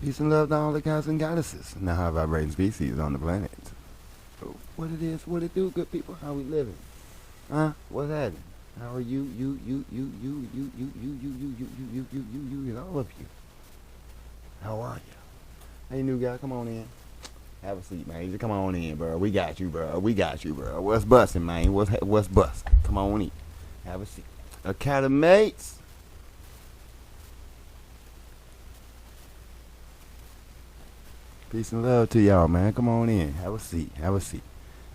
Peace and love to all the gods and goddesses and the high vibrating species on the planet. What it is, what it do, good people, how we living? Huh? What's happening? How are you, and all of you? How are you? Hey, new guy, come on in. Have a seat, man. Come on in, bro. We got you, bro. We got you, bro. What's busting, man? What's busting? Come on in. Have a seat. Academates. Peace and love to y'all, man. Come on in. Have a seat. Have a seat.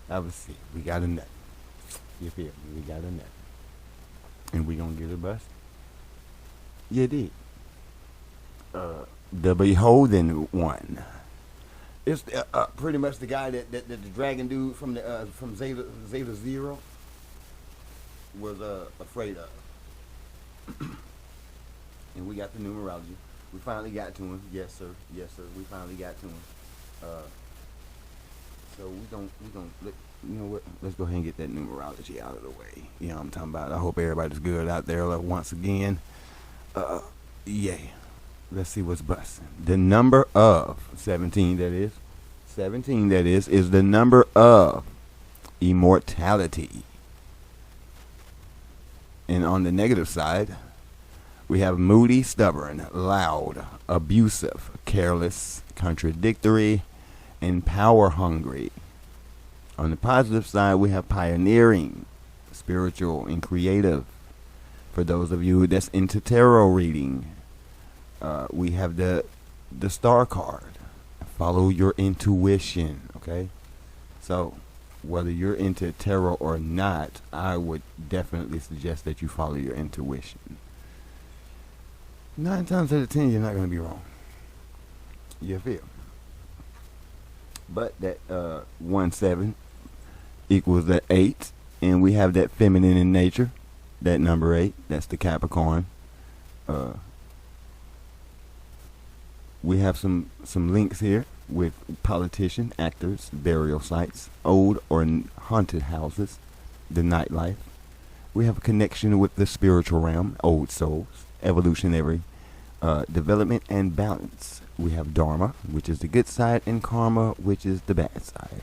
Have a seat. We got a nut. You feel me? We got a nut. And we gonna get a bust. You did. The Beholden One. It's pretty much the guy that the dragon dude from the from Zeta Zero was afraid of. And we got the numerology. We finally got to him. Yes, sir. Yes, sir. We finally got to him. So we don't you know what? Let's go ahead and get that numerology out of the way. You know what I'm talking about. I hope everybody's good out there once again. Yeah. Let's see what's busting. The number of 17, that is. 17, that is the number of immortality. And on the negative side, we have moody, stubborn, loud, abusive, careless, contradictory, and power hungry. On the positive side, we have pioneering, spiritual, and creative. For those of you that's into tarot reading, we have the star card. Follow your intuition, okay? So, whether you're into tarot or not, I would definitely suggest that you follow your intuition. 9 times out of 10, you're not going to be wrong. You feel? But that 17 equals the 8, and we have that feminine in nature, that number 8. That's the Capricorn. We have some links here with politician, actors, burial sites, old or haunted houses, the nightlife. We have a connection with the spiritual realm, old souls, evolutionary development and balance. We have Dharma, which is the good side, and Karma, which is the bad side.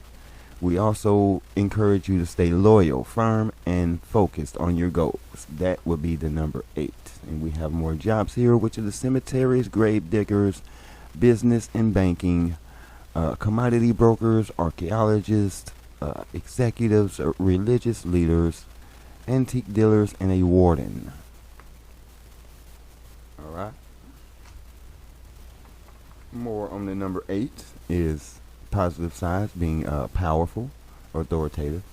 We also encourage you to stay loyal, firm, and focused on your goals. That would be the number 8. And we have more jobs here, which are the cemeteries, grave diggers, business and banking, commodity brokers, archaeologists, executives, religious leaders, antique dealers, and a warden. Alright. More on the number 8 is positive sides, being powerful, authoritative,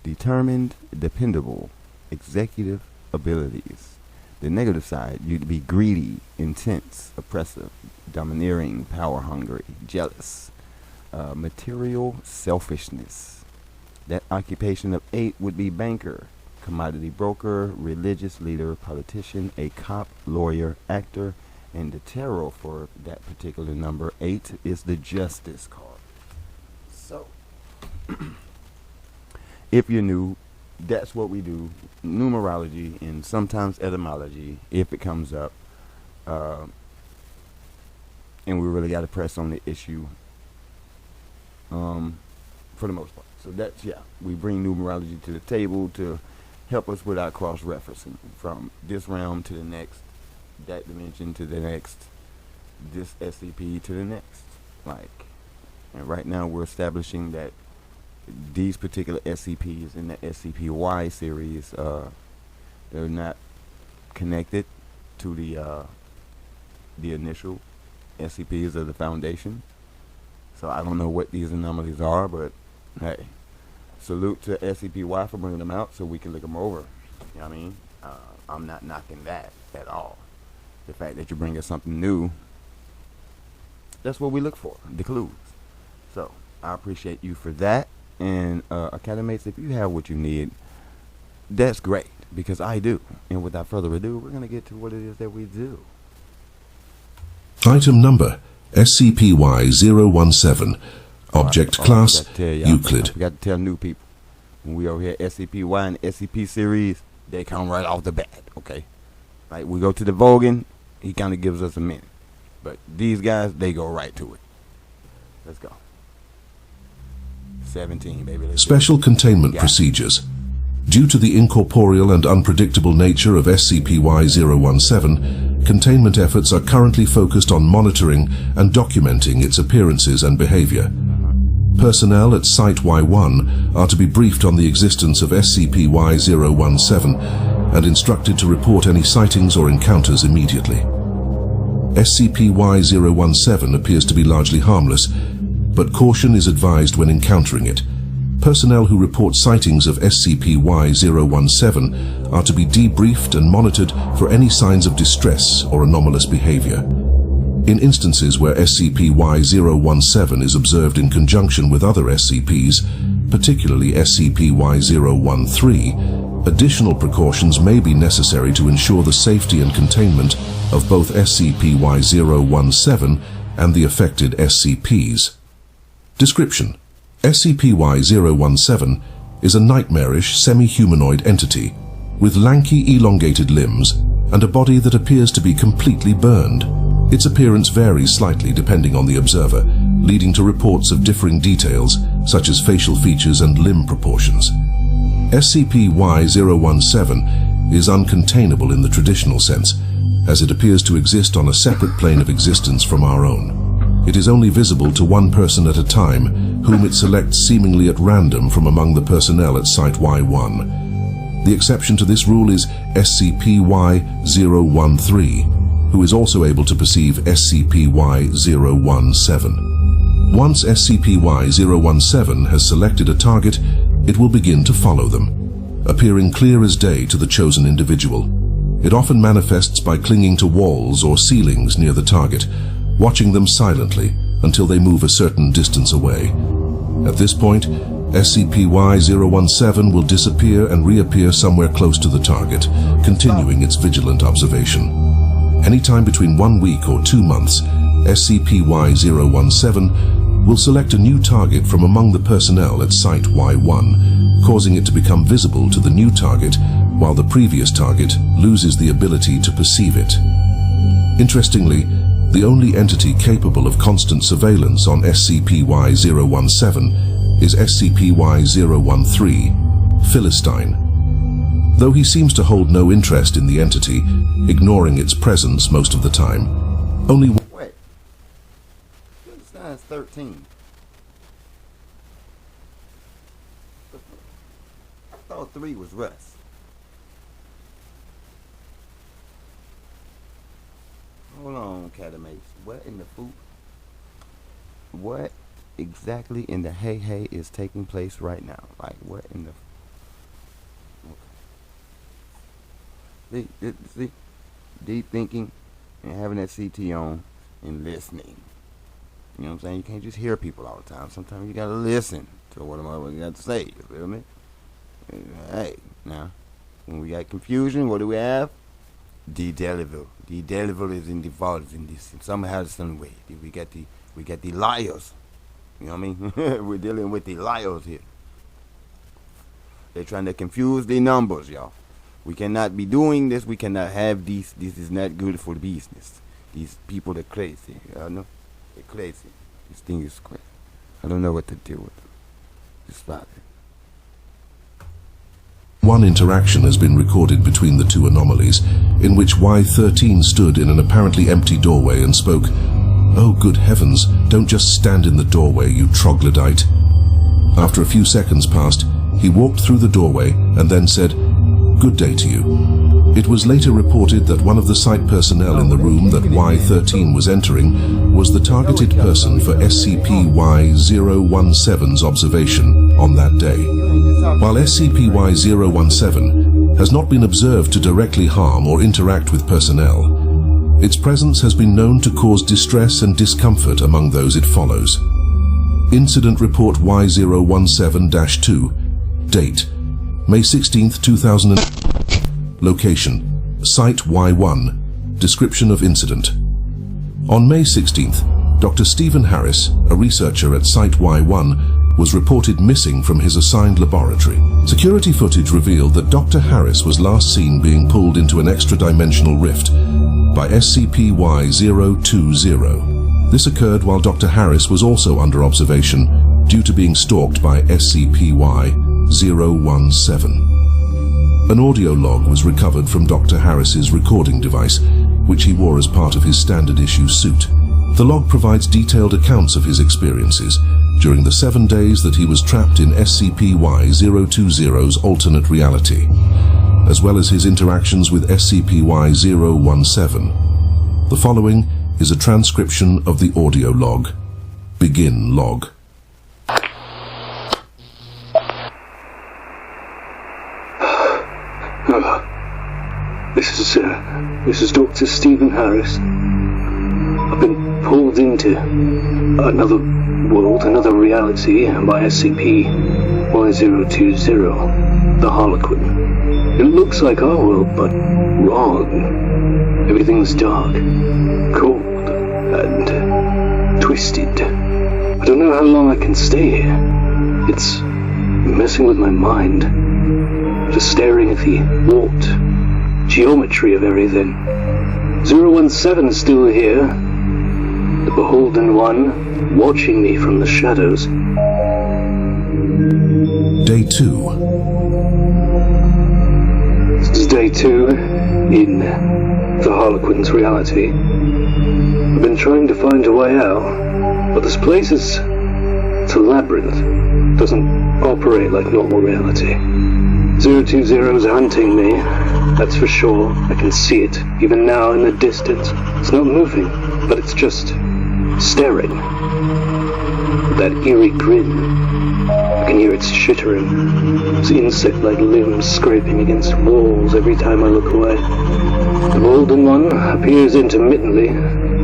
determined, dependable, executive abilities. The negative side, you'd be greedy, intense, oppressive, domineering, power hungry, jealous, material selfishness. That occupation of 8 would be banker, commodity broker, religious leader, politician, a cop, lawyer, actor, and the tarot for that particular number 8 is the Justice card. So, if you're new, that's what we do. Numerology and sometimes etymology, if it comes up. And we really got to press on the issue for the most part. So that's, yeah, we bring numerology to the table to help us with our cross-referencing from this realm to the next, that dimension to the next, this SCP to the next. And right now we're establishing that these particular SCPs in the SCP-Y series, they're not connected to the initial SCPs of the Foundation. So I don't know what these anomalies are, but hey, salute to SCP-Y for bringing them out so we can look them over. You know what I mean? I'm not knocking that at all. The fact that you bring us something new, that's what we look for, the clues. So I appreciate you for that. And Academates, if you have what you need, that's great, because I do. And without further ado, we're going to get to what it is that we do. Item number SCP-Y-017. Object class Euclid. I forgot to tell new people. When we over here SCP-Y and SCP series, they come right off the bat, okay? Like, we go to the Vogan, he kind of gives us a minute. But these guys, they go right to it. Let's go. 17, baby. Special containment procedures. Due to the incorporeal and unpredictable nature of SCP-Y-017, containment efforts are currently focused on monitoring and documenting its appearances and behavior. Personnel at Site Y1 are to be briefed on the existence of SCP-Y-017 and instructed to report any sightings or encounters immediately. SCP-Y-017 appears to be largely harmless, but caution is advised when encountering it. Personnel who report sightings of SCP-Y-017 are to be debriefed and monitored for any signs of distress or anomalous behavior. In instances where SCP-Y-017 is observed in conjunction with other SCPs, particularly SCP-Y-013, additional precautions may be necessary to ensure the safety and containment of both SCP-Y-017 and the affected SCPs. Description: SCP-Y-017 is a nightmarish semi-humanoid entity with lanky elongated limbs and a body that appears to be completely burned. Its appearance varies slightly depending on the observer, leading to reports of differing details such as facial features and limb proportions. SCP-Y-017 is uncontainable in the traditional sense, as it appears to exist on a separate plane of existence from our own. It is only visible to one person at a time, whom it selects seemingly at random from among the personnel at Site Y1. The exception to this rule is SCP-Y-013, who is also able to perceive SCP-Y-017. Once SCP-Y-017 has selected a target, it will begin to follow them, appearing clear as day to the chosen individual. It often manifests by clinging to walls or ceilings near the target, watching them silently until they move a certain distance away. At this point, SCP-Y-017 will disappear and reappear somewhere close to the target, continuing its vigilant observation. Anytime between 1 week or 2 months, SCP-Y-017 will select a new target from among the personnel at Site Y1, causing it to become visible to the new target, while the previous target loses the ability to perceive it. Interestingly, the only entity capable of constant surveillance on SCP-Y-017 is SCP-Y-013, Philistine. Though he seems to hold no interest in the entity, ignoring its presence most of the time, only... Wait. Philistine's 13. I thought 3 was Russ. Hold on, Catamates. What in the food? What exactly in the hey is taking place right now? Like, what in the... See, deep thinking and having that CT on and listening. You know what I'm saying? You can't just hear people all the time. Sometimes you gotta listen to what I'm got to say. You feel me? Hey, now, when we got confusion, what do we have? The devil. The devil is involved in this in somehow, some way. We got the liars. You know what I mean? We're dealing with the liars here. They're trying to confuse the numbers, y'all. We cannot be doing this. We cannot have these. This is not good for business. These people are crazy. You know? They're crazy. This thing is crazy. I don't know what to do with them. Just about it. One interaction has been recorded between the two anomalies, in which Y-13 stood in an apparently empty doorway and spoke, "Oh, good heavens, don't just stand in the doorway, you troglodyte." After a few seconds passed, he walked through the doorway and then said, "Good day to you." It was later reported that one of the site personnel in the room that Y-13 was entering was the targeted person for SCP-Y-017's observation on that day. While SCP-Y-017 has not been observed to directly harm or interact with personnel, its presence has been known to cause distress and discomfort among those it follows. Incident Report Y017-2. Date: May 16th, 2000. Location: Site Y1. Description of incident: On May 16th, Dr. Stephen Harris, a researcher at Site Y1, was reported missing from his assigned laboratory. Security footage revealed that Dr. Harris was last seen being pulled into an extra-dimensional rift by SCP-Y-020. This occurred while Dr. Harris was also under observation due to being stalked by SCP-Y-017. An audio log was recovered from Dr. Harris's recording device, which he wore as part of his standard issue suit. The log provides detailed accounts of his experiences during the 7 days that he was trapped in SCP-Y-020's alternate reality, as well as his interactions with SCP-Y-017. The following is a transcription of the audio log. Begin log. This is Dr. Stephen Harris. I've been pulled into another world, another reality by SCP-Y-020, the Harlequin. It looks like our world, but wrong. Everything's dark, cold, and twisted. I don't know how long I can stay here. It's messing with my mind. Just staring at the warped geometry of everything. 017 is still here. The Beholden One, watching me from the shadows. Day 2. This is day 2 in the Harlequin's reality. I've been trying to find a way out, but this place it's a labyrinth. It doesn't operate like normal reality. 020 is hunting me, that's for sure. I can see it, even now in the distance. It's not moving, but it's just staring. With that eerie grin. I can hear its chittering. Its insect-like limbs scraping against walls every time I look away. The Beholden One appears intermittently.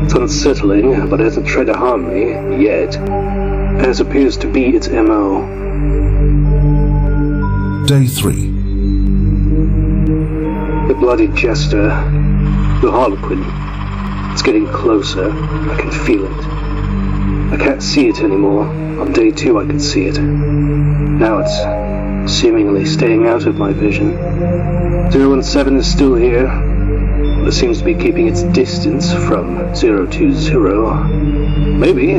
It's unsettling, but hasn't tried to harm me, yet. As appears to be its MO. Day 3. The bloody jester, the Harlequin. It's getting closer. I can feel it. I can't see it anymore. On day 2 I could see it. Now it's seemingly staying out of my vision. 017 is still here, but it seems to be keeping its distance from 020. Maybe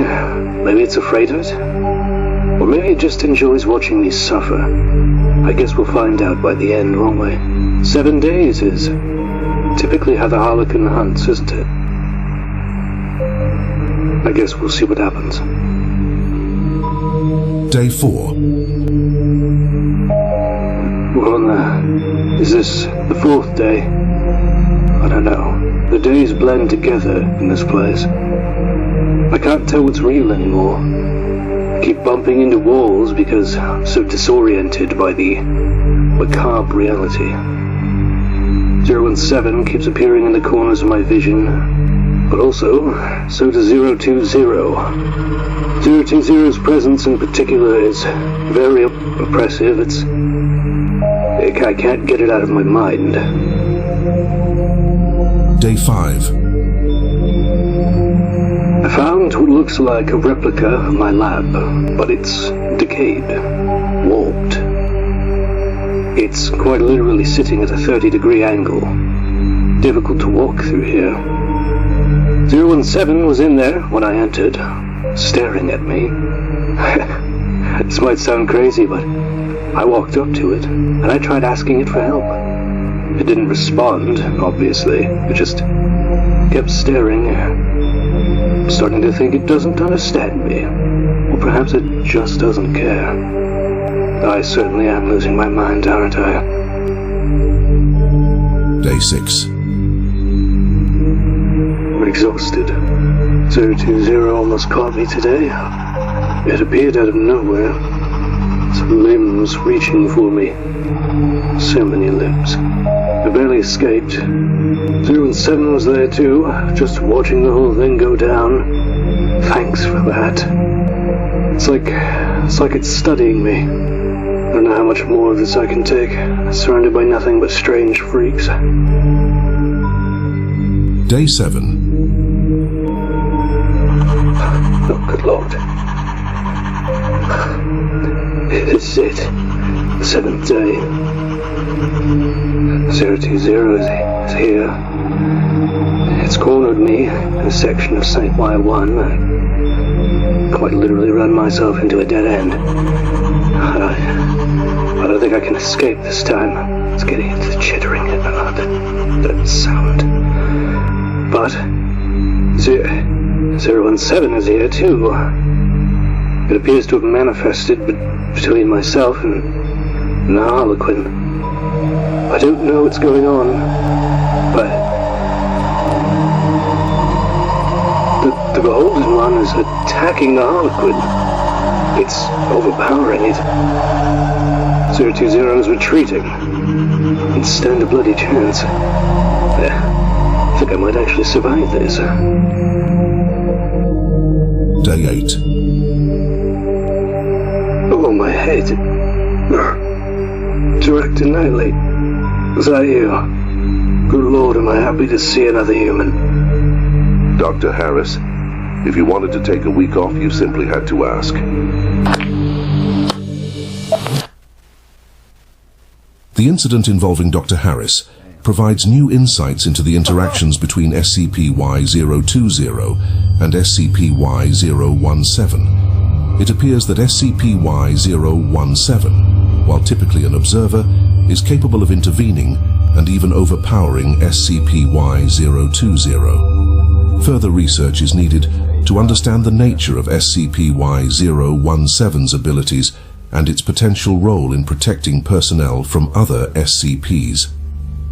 it's afraid of it. Or maybe it just enjoys watching me suffer. I guess we'll find out by the end, won't we? 7 days is typically how the Harlequin hunts, isn't it? I guess we'll see what happens. Day 4. Well, is this the 4th day? I don't know. The days blend together in this place. I can't tell what's real anymore. I keep bumping into walls because I'm so disoriented by the macabre reality. 017 keeps appearing in the corners of my vision, but also, so does 020. 020's presence in particular is very oppressive. I can't get it out of my mind. Day 5. I found what looks like a replica of my lab, but it's decayed, warped. It's quite literally sitting at a 30-degree angle. Difficult to walk through here. 017 was in there when I entered, staring at me. This might sound crazy, but I walked up to it, and I tried asking it for help. It didn't respond, obviously. It just kept staring. I'm starting to think it doesn't understand me. Or perhaps it just doesn't care. I certainly am losing my mind, aren't I? Day 6. I'm exhausted. 020 almost caught me today. It appeared out of nowhere. Some limbs reaching for me. So many limbs. I barely escaped. 017 was there too, just watching the whole thing go down. Thanks for that. It's like it's studying me. I don't know how much more of this I can take. Surrounded by nothing but strange freaks. Day 7. Oh, good Lord. This is it. The 7th day. 020 is here. It's cornered me in a section of St. Y1. I quite literally run myself into a dead end. I don't think I can escape this time. It's getting into chittering, that sound. But 017 is here too. It appears to have manifested between myself and the Harlequin. I don't know what's going on, but the Beholden One is attacking the Harlequin. It's overpowering it. 020 is retreating. It stand a bloody chance. I think I might actually survive this. Day 8. Oh, my head. Director Knightley, is that you? Good Lord, am I happy to see another human. Dr. Harris, if you wanted to take a week off, you simply had to ask. The incident involving Dr. Harris provides new insights into the interactions between SCP-Y-020 and SCP-Y-017. It appears that SCP-Y-017, while typically an observer, is capable of intervening and even overpowering SCP-Y-020. Further research is needed to understand the nature of SCP-Y-017's abilities and its potential role in protecting personnel from other SCPs.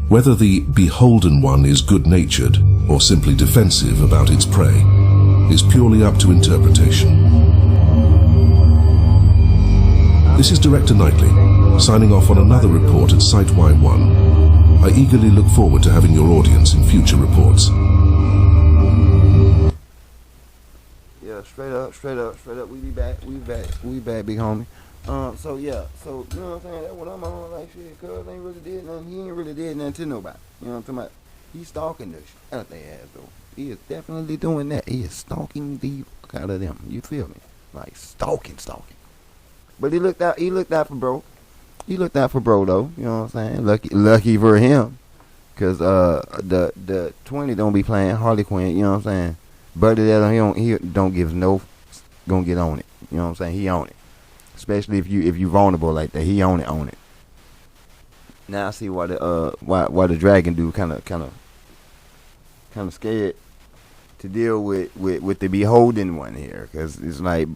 Whether the Beholden One is good-natured or simply defensive about its prey is purely up to interpretation. This is Director Knightley, signing off on another report at Site Y1. I eagerly look forward to having your audience in future reports. Yeah, straight up. We be back, big homie. So you know what I'm saying? That's what I'm on, like shit, cuz ain't really did nothing. He ain't really did nothing to nobody. You know what I'm talking about? He's stalking the shit out of their ass though. He is definitely doing that. He is stalking the fuck out of them. You feel me? Like stalking. But he looked out for bro. He looked out for bro though. You know what I'm saying? Lucky for him. Cause the 20 don't be playing Harlequin, you know what I'm saying? Buddy that he don't give no gonna get on it. You know what I'm saying? He on it. Especially if you vulnerable like that, he on it. Now I see why the dragon dude kind of scared to deal with the Beholden One here, because it's like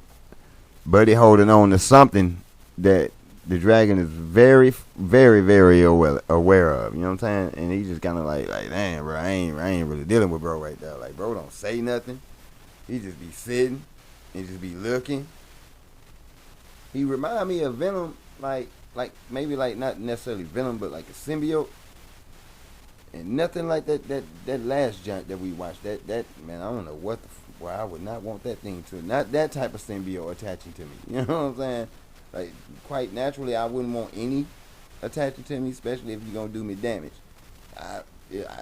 Buddy holding on to something that the dragon is very, very, very aware of. You know what I'm saying? And he just kind of like damn, bro, I ain't really dealing with bro right there. Like bro don't say nothing. He just be sitting and just be looking. He remind me of Venom, like maybe like not necessarily Venom, but like a symbiote, and nothing like that last junk that we watched. That man, I don't know what well, I would not want that thing to, not that type of symbiote attaching to me. You know what I'm saying? Like quite naturally, I wouldn't want any attaching to me, especially if you're gonna do me damage. I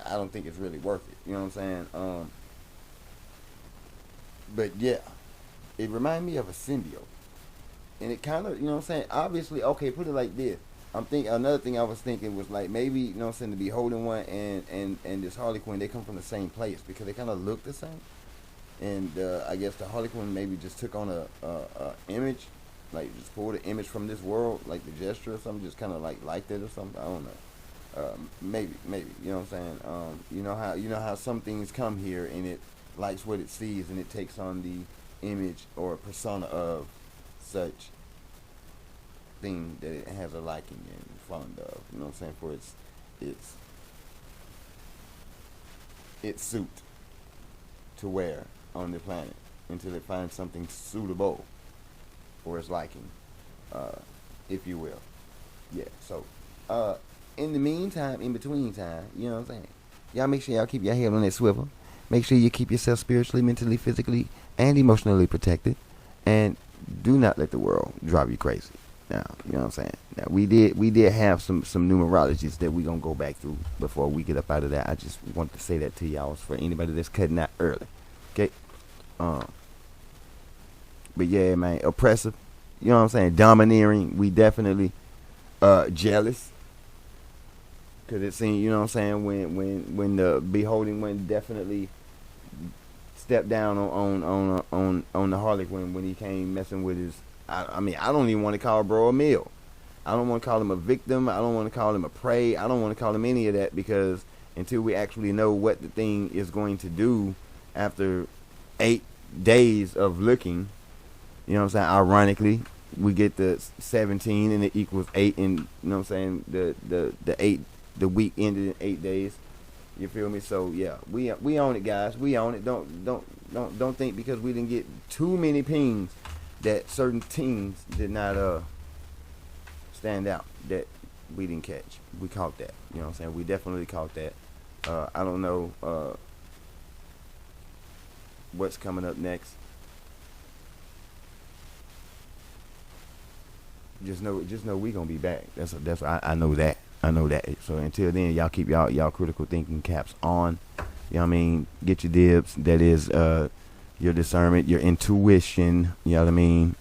don't think it's really worth it. You know what I'm saying? But yeah, it reminded me of a symbiote. And it kind of, you know what I'm saying, obviously, okay, put it like this. Another thing I was thinking was like maybe, you know what I'm saying, the Beholden One and this Harlequin, they come from the same place because they kind of look the same. And I guess the Harlequin maybe just took on a image, like just pulled an image from this world, like the gesture or something, just kind of like liked it or something. I don't know. Maybe, you know what I'm saying? You know how some things come here and it likes what it sees and it takes on the image or persona of such thing that it has a liking and fond of, you know what I'm saying, for its suit to wear on the planet until it finds something suitable for its liking, if you will. Yeah, so in the meantime, in between time, you know what I'm saying, y'all make sure y'all keep your head on that swivel. Make sure you keep yourself spiritually, mentally, physically, and emotionally protected, and do not let the world drive you crazy. Now, you know what I'm saying? Now, we did have some numerologies that we gonna go back through before we get up out of that. I just want to say that to y'all for anybody that's cutting out early. Okay? But yeah, man, oppressive. You know what I'm saying? Domineering. We definitely jealous. Cause it seemed, you know what I'm saying, when the Beholden One definitely stepped down on the Harlequin when he came messing with his. I mean, I don't even want to call bro a meal. I don't want to call him a victim. I don't want to call him a prey. I don't want to call him any of that, because until we actually know what the thing is going to do after 8 days of looking, you know what I'm saying? Ironically, we get the 17 and it equals 8, and you know what I'm saying? The week ended in 8 days. You feel me? So yeah, we own it, guys. We own it. Don't think because we didn't get too many pings that certain teams did not stand out that we didn't catch. We caught that. You know what I'm saying? We definitely caught that. I don't know what's coming up next. Just know we gonna be back. I know that. I know that. So until then, y'all keep y'all critical thinking caps on. You know what I mean? Get your dibs. That is your discernment, your intuition. You know what I mean?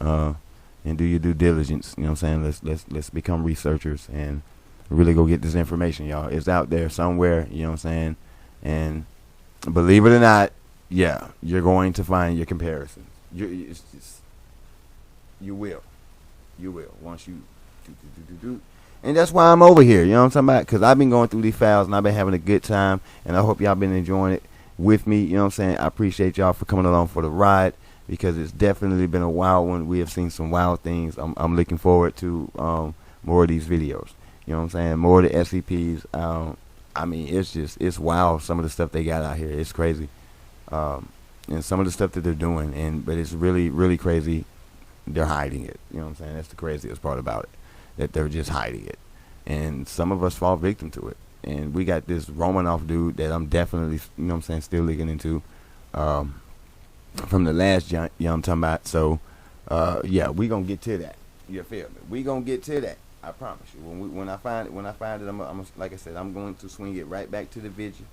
And do your due diligence. You know what I'm saying? Let's become researchers and really go get this information, y'all. It's out there somewhere. You know what I'm saying? And believe it or not, yeah, you're going to find your comparisons. You will once you do. And that's why I'm over here, you know what I'm talking about? Because I've been going through these files and I've been having a good time. And I hope y'all been enjoying it with me, you know what I'm saying? I appreciate y'all for coming along for the ride, because it's definitely been a wild one. We have seen some wild things. I'm looking forward to more of these videos. You know what I'm saying? More of the SCPs. I mean, it's wild, some of the stuff they got out here. It's crazy. And some of the stuff that they're doing. But it's really, really crazy. They're hiding it. You know what I'm saying? That's the craziest part about it. That they're just hiding it. And some of us fall victim to it. And we got this Romanoff dude that I'm definitely, you know what I'm saying, still looking into. From the last junk, you know what I'm talking about. So, yeah, we gonna get to that. You feel me? We gonna get to that. I promise you. When I find it, I'm like I said, I'm going to swing it right back to the video.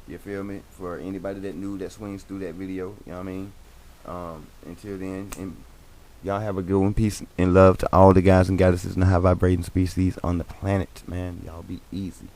You feel me? For anybody that knew that swings through that video, you know what I mean? Until then, and y'all have a good one. Peace and love to all the guys and goddesses and the high vibrating species on the planet, man. Y'all be easy.